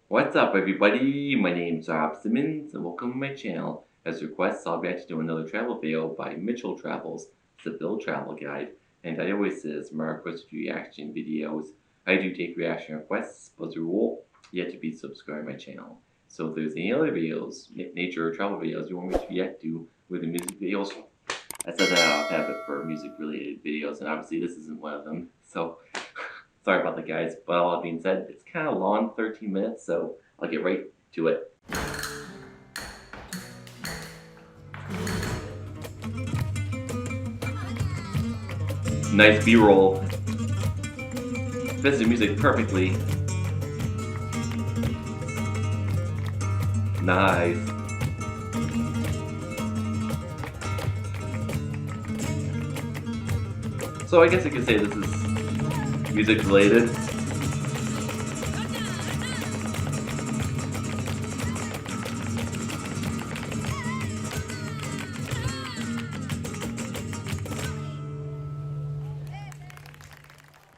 What's up, everybody? My name's Rob Simmons, and welcome to my channel. As requested, I'll be actually doing another travel video by Mitchell Travel's Seville Travel Guide. And I always says my requested reaction videos. I do take reaction requests, but as a rule, you have to be subscribed to my channel. So if there's any other videos, nature or travel videos you want me to react to with the music videos, I said that I'll have it for music related videos, and obviously this isn't one of them. So sorry about that, guys. But all that being said, it's kind of long, 13 minutes, so I'll get right to it. Nice B-roll. Fits the music perfectly. Nice. So I guess I could say this is music related.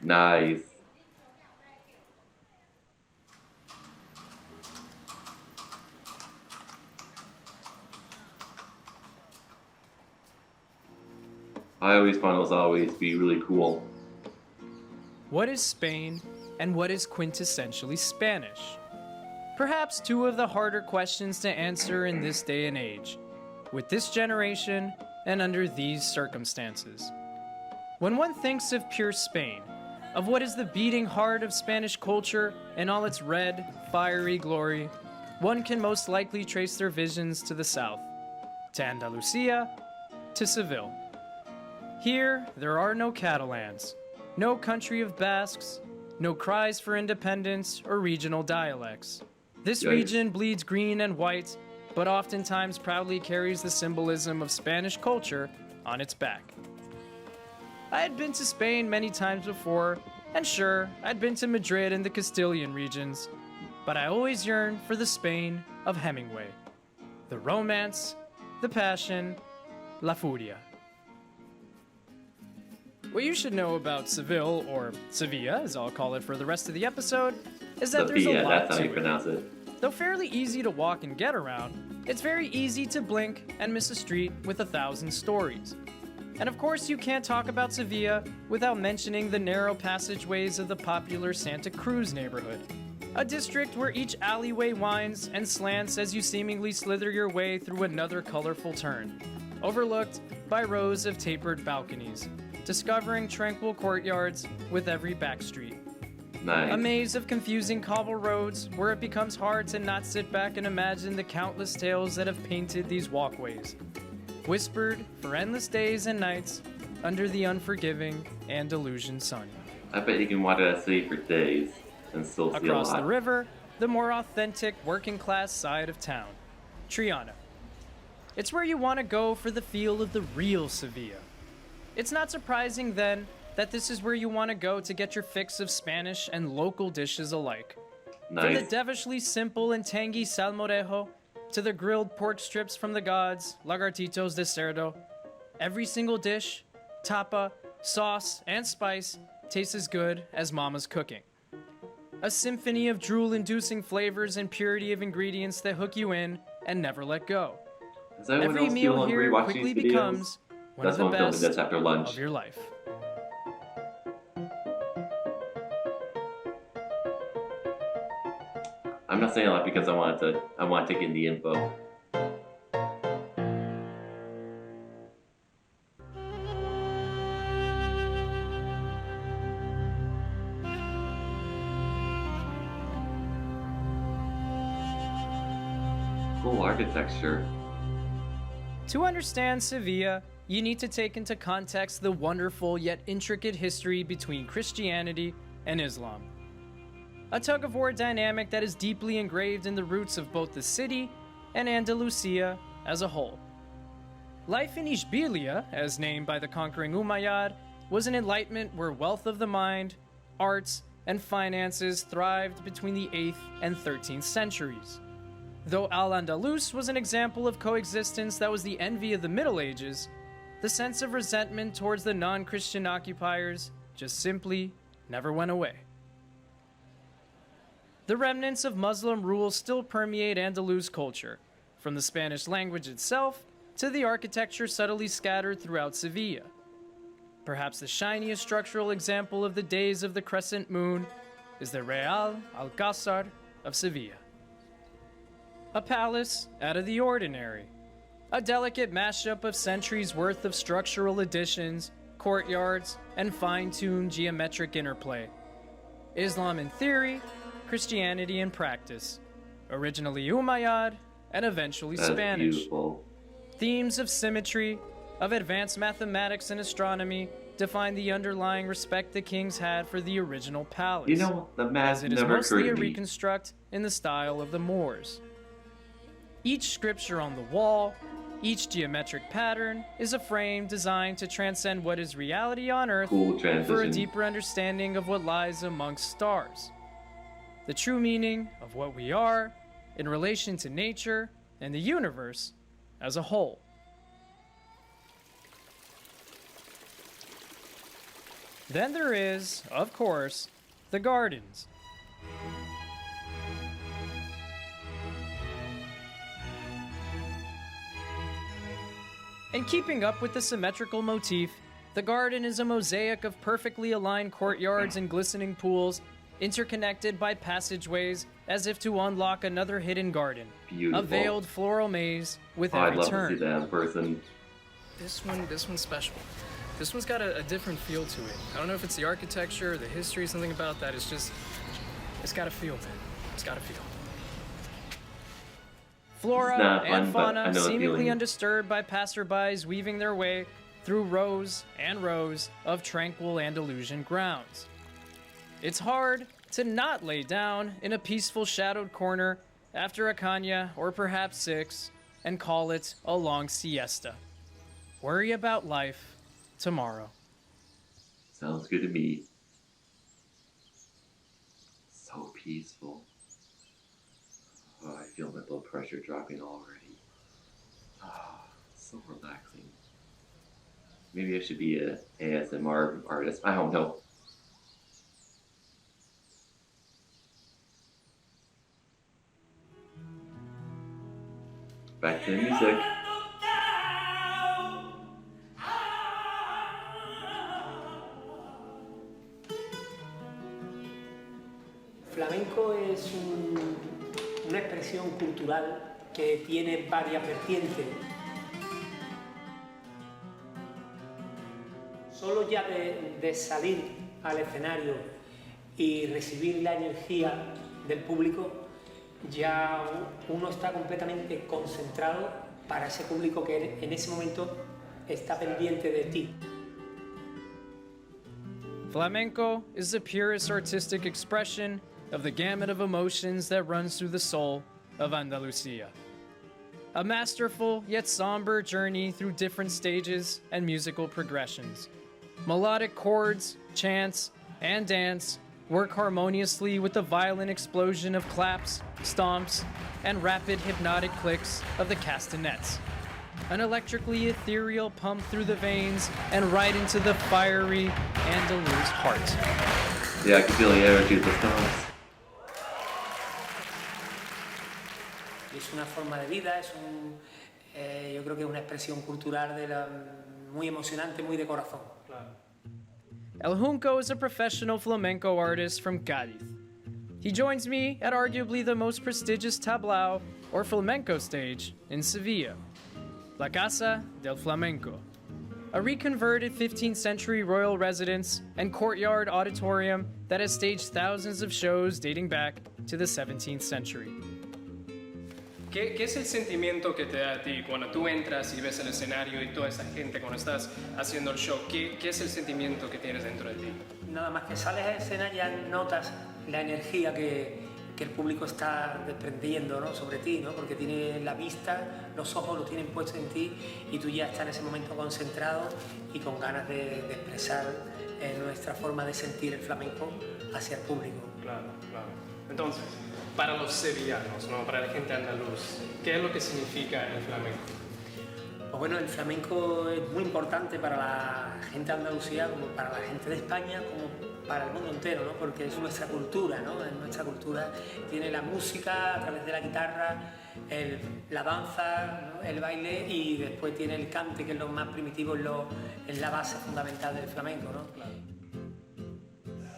Nice. I always find those always be really cool. What is Spain, and what is quintessentially Spanish? Perhaps two of the harder questions to answer in this day and age, with this generation and under these circumstances. When one thinks of pure Spain, of what is the beating heart of Spanish culture in all its red, fiery glory, one can most likely trace their visions to the south, to Andalusia, to Seville. Here, there are no Catalans, no country of Basques, no cries for independence or regional dialects. This region bleeds green and white, but oftentimes proudly carries the symbolism of Spanish culture on its back. I had been to Spain many times before, and sure, I'd been to Madrid and the Castilian regions, but I always yearned for the Spain of Hemingway. The romance, the passion, la furia. What you should know about Seville, or Sevilla as I'll call it for the rest of the episode, is that there's a lot that's how to you pronounce it. Though fairly easy to walk and get around, it's very easy to blink and miss a street with 1,000 stories. And of course you can't talk about Sevilla without mentioning the narrow passageways of the popular Santa Cruz neighborhood. A district where each alleyway winds and slants as you seemingly slither your way through another colorful turn, overlooked by rows of tapered balconies, discovering tranquil courtyards with every backstreet. Nice. A maze of confusing cobble roads where it becomes hard to not sit back and imagine the countless tales that have painted these walkways, whispered for endless days and nights under the unforgiving Andalusian sun. I bet you can walk out of the city for days and still see a lot. Across the river, the more authentic working class side of town, Triana. It's where you want to go for the feel of the real Sevilla. It's not surprising then that this is where you want to go to get your fix of Spanish and local dishes alike. Nice. From the devishly simple and tangy salmorejo to the grilled pork strips from the gods, lagartitos de cerdo, every single dish, tapa, sauce, and spice tastes as good as mama's cooking. A symphony of drool-inducing flavors and purity of ingredients that hook you in and never let go. Every meal here quickly becomes one of the best after lunch. of your life. I'm not saying that because I want to take in the info. Cool architecture. To understand Sevilla, you need to take into context the wonderful yet intricate history between Christianity and Islam. A tug-of-war dynamic that is deeply engraved in the roots of both the city and Andalusia as a whole. Life in Ishbilia, as named by the conquering Umayyad, was an enlightenment where wealth of the mind, arts, and finances thrived between the 8th and 13th centuries. Though Al-Andalus was an example of coexistence that was the envy of the Middle Ages, the sense of resentment towards the non-Christian occupiers just simply never went away. The remnants of Muslim rule still permeate Andalus culture, from the Spanish language itself to the architecture subtly scattered throughout Sevilla. Perhaps the shiniest structural example of the days of the crescent moon is the Real Alcázar of Sevilla. A palace out of the ordinary, a delicate mashup of centuries worth of structural additions, courtyards, and fine-tuned geometric interplay. Islam in theory, Christianity in practice, originally Umayyad and eventually That's Spanish. beautiful. Themes of symmetry, of advanced mathematics and astronomy define the underlying respect the kings had for the original palace. You know, the math as it is never mostly occurred a to me. reconstruct in the style of the Moors. Each scripture on the wall, each geometric pattern is a frame designed to transcend what is reality on Earth Cool for a transition. deeper understanding of what lies amongst stars. The true meaning of what we are in relation to nature and the universe as a whole. Then there is, of course, the gardens. In keeping up with the symmetrical motif, the garden is a mosaic of perfectly aligned courtyards and glistening pools, interconnected by passageways as if to unlock another hidden garden. Beautiful. A veiled floral maze with Oh, I'd every love turn. to see that in person. This one's special. This one's got a different feel to it. I don't know if it's the architecture or the history, something about that. It's got a feel, man. It's got a feel. Flora It's not and fun, but I fauna know the seemingly feeling. undisturbed by passerbys weaving their way through rows and rows of tranquil Andalusian grounds. It's hard to not lay down in a peaceful shadowed corner after a caña or perhaps 6 and call it a long siesta. Worry about life tomorrow. Sounds good to me. So peaceful. Oh, I feel my blood pressure dropping already. Ah, so relaxing. Maybe I should be a ASMR artist. I don't know. Back to the music. Flamenco es una expresión cultural que tiene varias vertientes. Solo ya de salir al escenario y recibir la energía del público, ya uno está completamente concentrado para ese público que en ese momento está pendiente de ti. Flamenco is the purest artistic expression of the gamut of emotions that runs through the soul of Andalusia. A masterful yet somber journey through different stages and musical progressions. Melodic chords, chants, and dance work harmoniously with the violent explosion of claps, stomps, and rapid hypnotic clicks of the castanets. An electrically ethereal pump through the veins and right into the fiery Andalus heart. Yeah, I can feel the energy of the songs. Es una forma de vida, yo creo que es una expresión cultural muy emocionante, muy de corazón. El Junco is a professional flamenco artist from Cádiz. He joins me at arguably the most prestigious tablao or flamenco stage in Sevilla, La Casa del Flamenco, a reconverted 15th century royal residence and courtyard auditorium that has staged thousands of shows dating back to the 17th century. ¿Qué es el sentimiento que te da a ti cuando tú entras y ves el escenario y toda esa gente cuando estás haciendo el show? ¿Qué es el sentimiento que tienes dentro de ti? Nada más que sales a escena ya notas la energía que el público está desprendiendo, ¿no?, sobre ti, ¿no? Porque tiene la vista, los ojos los tienen puestos en ti y tú ya estás en ese momento concentrado y con ganas de expresar nuestra forma de sentir el flamenco hacia el público. Claro, claro. Entonces, para los sevillanos, ¿no?, para la gente andaluz, ¿qué es lo que significa el flamenco? Pues bueno, el flamenco es muy importante para la gente de Andalucía, como para la gente de España, como para el mundo entero, ¿no? Porque es nuestra cultura, ¿no? Es nuestra cultura. Tiene la música a través de la guitarra, la danza, ¿no? El baile, y después tiene el cante, que es lo más primitivo, es la base fundamental del flamenco, ¿no? Claro.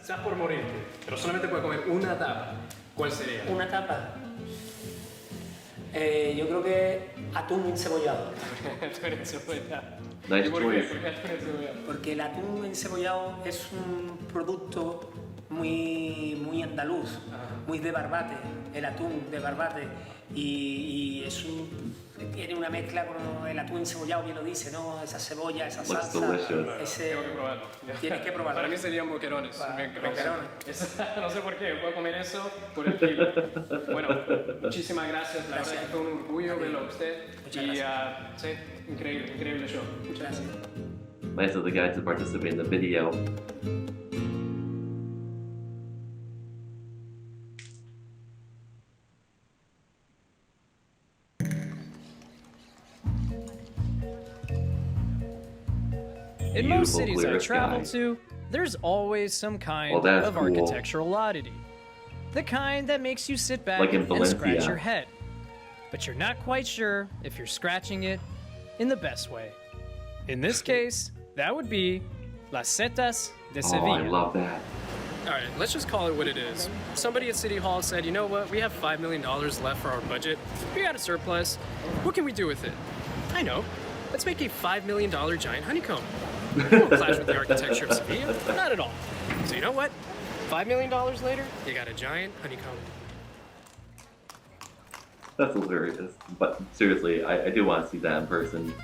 Estás por morirte, pero solamente puedes comer una tapa. ¿Cuál sería? Una tapa. Yo creo que atún encebollado. Nice ¿Por qué? choice. ¿Por qué atún encebollado? Porque el atún encebollado es un producto muy andaluz, muy de Barbate, el atún de Barbate, y tiene una mezcla con el atún encebollado, bien lo dice, ¿no? Esa cebolla, esa Looks salsa. delicious. Tengo que probarlo. Tienes que probarlo. Para mí serían boquerones. Boquerones. No sé por qué, puedo comer eso por el kilo. Bueno, muchísimas gracias. La verdad que fue un orgullo verlo a usted. Muchas Y gracias. sí, increíble show. Muchas gracias. Nice of the guy to participate in the video. In most Beautiful cities I clear travel sky. to, there's always some kind Well, that's of cool. architectural oddity. The kind that makes you sit back Like in and scratch Valencia. your head. But you're not quite sure if you're scratching it in the best way. In this case, that would be Las Setas de Oh, Sevilla. I love that. All right, let's just call it what it is. Somebody at City Hall said, you know what, we have $5 million left for our budget. We got a surplus. What can we do with it? I know. Let's make a $5 million giant honeycomb. It won't clash with the architecture of Sevilla. Not at all. So you know what? $5 million later, you got a giant honeycomb. That's hilarious. But seriously, I do want to see that in person.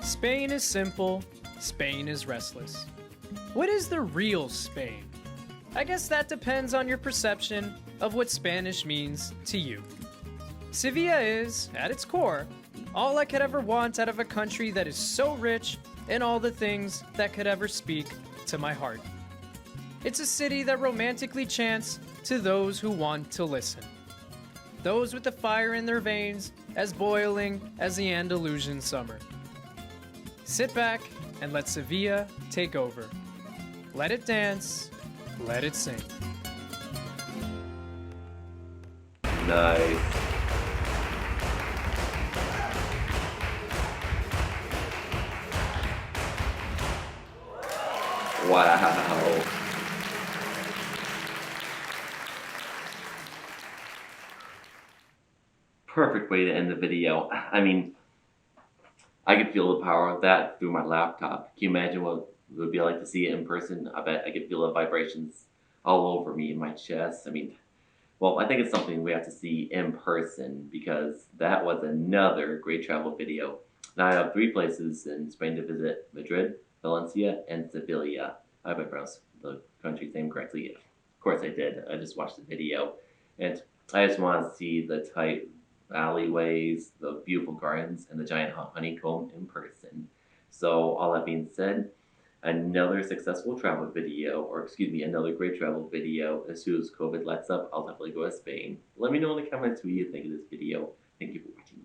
Spain is simple, Spain is restless. What is the real Spain? I guess that depends on your perception of what Spanish means to you. Sevilla is, at its core, all I could ever want out of a country that is so rich in all the things that could ever speak to my heart. It's a city that romantically chants to those who want to listen. Those with the fire in their veins as boiling as the Andalusian summer. Sit back and let Sevilla take over. Let it dance, let it sing. Nice. Wow. Perfect way to end the video. I mean, I could feel the power of that through my laptop. Can you imagine what it would be like to see it in person? I bet I could feel the vibrations all over me in my chest. I mean, well, I think it's something we have to see in person because that was another great travel video. Now I have 3 places in Spain to visit: Madrid, Valencia, and Sevilla. I hope I pronounced the country's name correctly. Of course I did. I just watched the video. And I just want to see the tight alleyways, the beautiful gardens, and the giant honeycomb in person. So all that being said, another successful travel video, or excuse me, another great travel video. As soon as COVID lets up, I'll definitely go to Spain. Let me know in the comments what you think of this video. Thank you for watching.